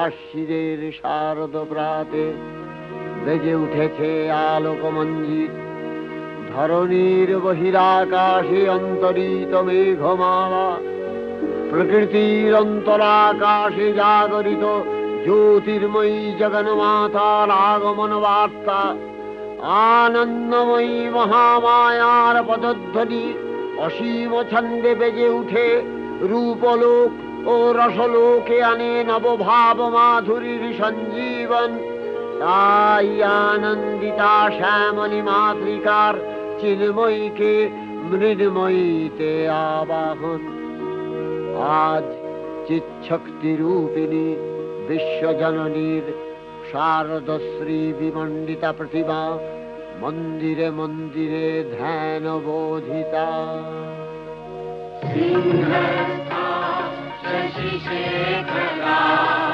আশ্বিনের শারদ প্রাতে বেজে উঠেছে আলোকমঞ্জিত। ধরণীর বহিরাকাশে অন্তরিত মেঘমালা, প্রকৃতির অন্তরাকাশে জাগরিত জ্যোতির্ময়ী জগন্মাতার আগমন বার্তা। আনন্দময়ী মহামায়ার পদধ্বনি অসীম ছন্দে বেজে উঠে রূপলোক ও রসলোকে আনে নবভাব মাধুরীর সঞ্জীবন। তাই আনন্দিতা শ্যামলী মাতৃকার চিন্ময়ীকে মৃন্ময়ীতে আবাহন। আজ চিৎশক্তি রূপিণী বিশ্বজননীর শারদশ্রী বিমণ্ডিতা প্রতিমা মন্দিরে মন্দিরে ধ্যান বোধিতা। সিংহস্থা শশিশেখর